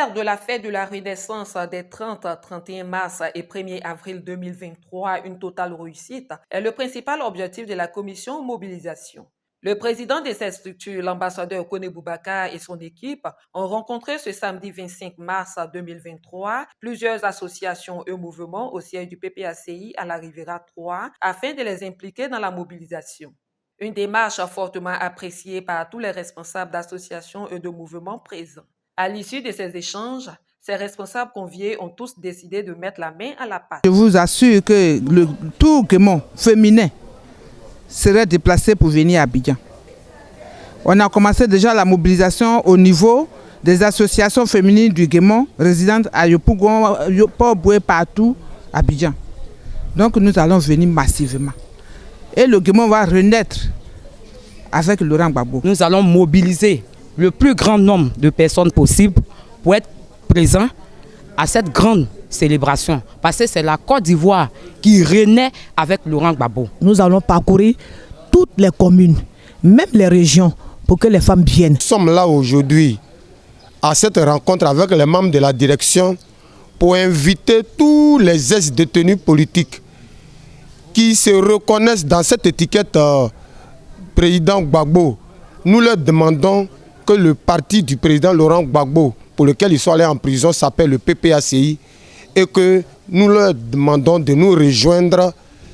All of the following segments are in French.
l'anniversaire de la fête de la Renaissance des 30, 31 mars et 1er avril 2023, une totale réussite, est le principal objectif de la commission mobilisation. Le président de cette structure, l'ambassadeur Kone Boubacar et son équipe, ont rencontré ce samedi 25 mars 2023 plusieurs associations et mouvements au siège du PPACI à la Riviera 3 afin de les impliquer dans la mobilisation. Une démarche fortement appréciée par tous les responsables d'associations et de mouvements présents. À l'issue de ces échanges, ces responsables conviés ont tous décidé de mettre la main à la pâte. Je vous assure que le tout Guémon féminin serait déplacé pour venir à Abidjan. On a commencé déjà la mobilisation au niveau des associations féminines du Guémon résidentes à Yopougon, Port-Boué, partout à Abidjan. Donc nous allons venir massivement. Et le Guémon va renaître avec Laurent Gbagbo. Nous allons mobiliser le plus grand nombre de personnes possible pour être présents à cette grande célébration. Parce que c'est la Côte d'Ivoire qui renaît avec Laurent Gbagbo. Nous allons parcourir toutes les communes, même les régions, pour que les femmes viennent. Nous sommes là aujourd'hui à cette rencontre avec les membres de la direction pour inviter tous les ex-détenus politiques qui se reconnaissent dans cette étiquette président Gbagbo. Nous leur demandons que le parti du président Laurent Gbagbo, pour lequel ils sont allés en prison, s'appelle le PPACI, et que nous leur demandons de nous rejoindre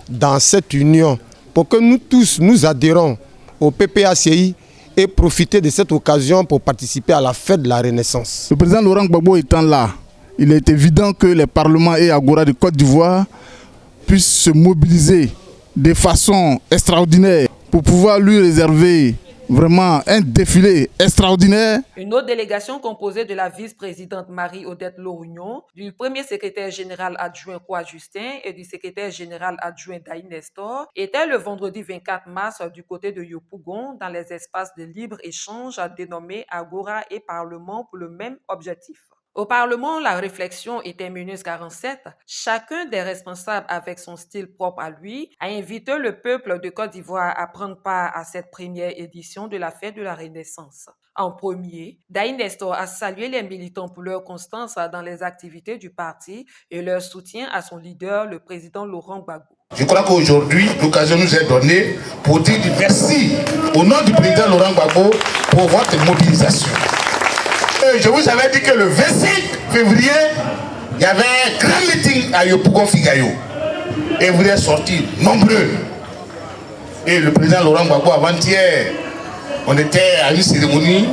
dans cette union pour que nous tous nous adhérons au PPACI et profiter de cette occasion pour participer à la fête de la Renaissance. Le président Laurent Gbagbo étant là, il est évident que les parlements et Agora de Côte d'Ivoire puissent se mobiliser de façon extraordinaire pour pouvoir lui réserver vraiment un défilé extraordinaire. Une autre délégation composée de la vice-présidente Marie-Odette Lorugnon, du premier secrétaire général adjoint Kwa Justin et du secrétaire général adjoint Daï Nestor était le vendredi 24 mars du côté de Yopougon dans les espaces de libre-échange dénommés Agora et Parlement pour le même objectif. Au Parlement, la réflexion était minus 47. Chacun des responsables, avec son style propre à lui, a invité le peuple de Côte d'Ivoire à prendre part à cette première édition de la fête de la Renaissance. En premier, Daï Nestor a salué les militants pour leur constance dans les activités du parti et leur soutien à son leader, le président Laurent Gbagbo. Je crois qu'aujourd'hui, l'occasion nous est donnée pour dire merci au nom du président Laurent Gbagbo pour votre mobilisation. Je vous avais dit que le 25 février, il y avait un grand meeting à Yopougon-Figayo. Et vous êtes sortis nombreux. Et le président Laurent Gbagbo, avant-hier, on était à une cérémonie,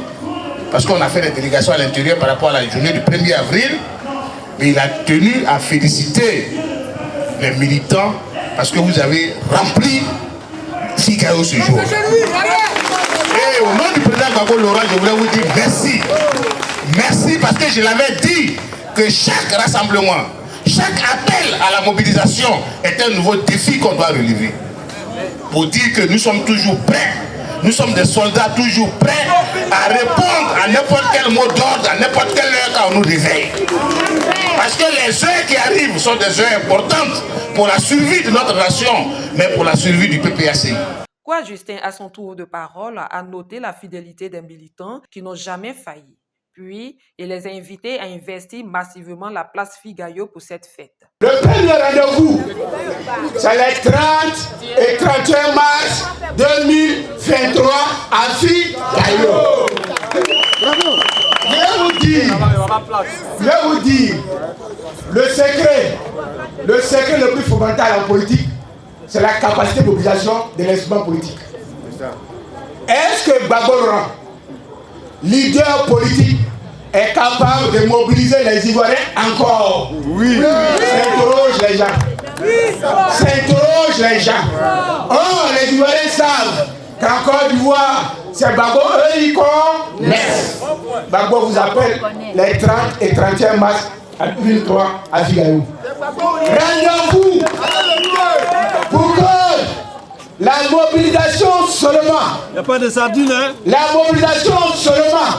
parce qu'on a fait des délégations à l'intérieur par rapport à la journée du 1er avril. Mais il a tenu à féliciter les militants, parce que vous avez rempli Figayo ce jour. Et au nom du président Gbagbo Laurent, je voulais vous dire merci. Merci parce que je l'avais dit que chaque rassemblement, chaque appel à la mobilisation est un nouveau défi qu'on doit relever. Pour dire que nous sommes toujours prêts, nous sommes des soldats toujours prêts à répondre à n'importe quel mot d'ordre, à n'importe quelle heure quand on nous réveille. Parce que les heures qui arrivent sont des heures importantes pour la survie de notre nation, mais pour la survie du PPACI. Kwa Justin, à son tour de parole, a noté la fidélité des militants qui n'ont jamais failli. Puis, il les a invités à investir massivement la place Figayo pour cette fête. Le premier rendez-vous, c'est les 30 et 31 mars 2023 à Figayo. Je vais vous dire, le secret le plus fondamental en politique, c'est la capacité de mobilisation de l'instrument politique. Est-ce que Gbagbo Laurent, leader politique, est capable de mobiliser les Ivoiriens encore? Oui. S'interroge les gens. S'interroge les gens. Oh, les Ivoiriens savent qu'en Côte d'Ivoire, c'est Gbagbo, eux ils connaissent. Gbagbo vous appelle les 30 et 31 mars à 2003 à Figayo. Rendez-vous pour que la mobilisation seulement. Il n'y a pas de sardines, hein? La mobilisation seulement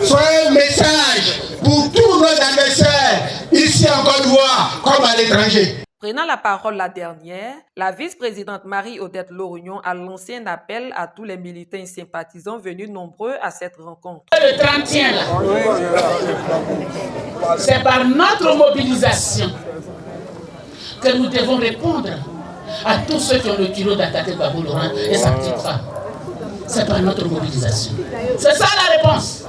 soit un message pour tous nos adversaires ici en Côte d'Ivoire comme à l'étranger. Prenant la parole la dernière, la vice-présidente Marie-Odette Lorugnon a lancé un appel à tous les militants et sympathisants venus nombreux à cette rencontre. Le 31 là, c'est par notre mobilisation que nous devons répondre à tous ceux qui ont le culot d'attaquer Gbagbo Laurent et sa petite femme. C'est par notre mobilisation. C'est ça la réponse.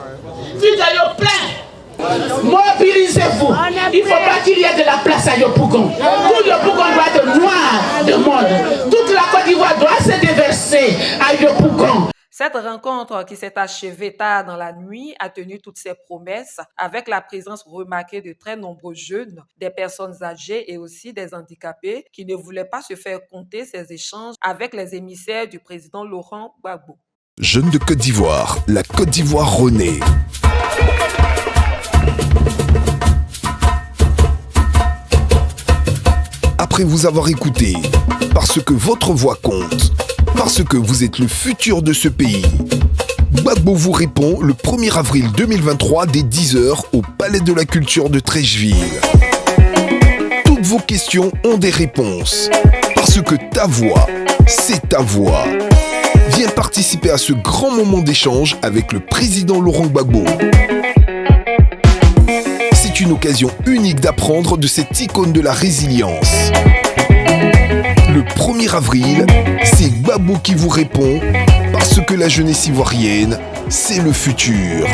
Vidéo plein. Mobilisez-vous. Il ne faut pas qu'il y ait de la place à Yopougon. Tout Yopougon doit être noir de monde. Toute la Côte d'Ivoire doit se déverser à Yopougon. Cette rencontre qui s'est achevée tard dans la nuit a tenu toutes ses promesses avec la présence remarquée de très nombreux jeunes, des personnes âgées et aussi des handicapés qui ne voulaient pas se faire compter ces échanges avec les émissaires du président Laurent Gbagbo. Jeunes de Côte d'Ivoire, la Côte d'Ivoire renaît. Après vous avoir écouté, parce que votre voix compte, parce que vous êtes le futur de ce pays, Gbagbo vous répond le 1er avril 2023 dès 10h au Palais de la Culture de Treichville. Toutes vos questions ont des réponses, parce que ta voix, c'est ta voix. Viens participer à ce grand moment d'échange avec le président Laurent Gbagbo. C'est une occasion unique d'apprendre de cette icône de la résilience. Le 1er avril, c'est Gbagbo qui vous répond, parce que la jeunesse ivoirienne, c'est le futur.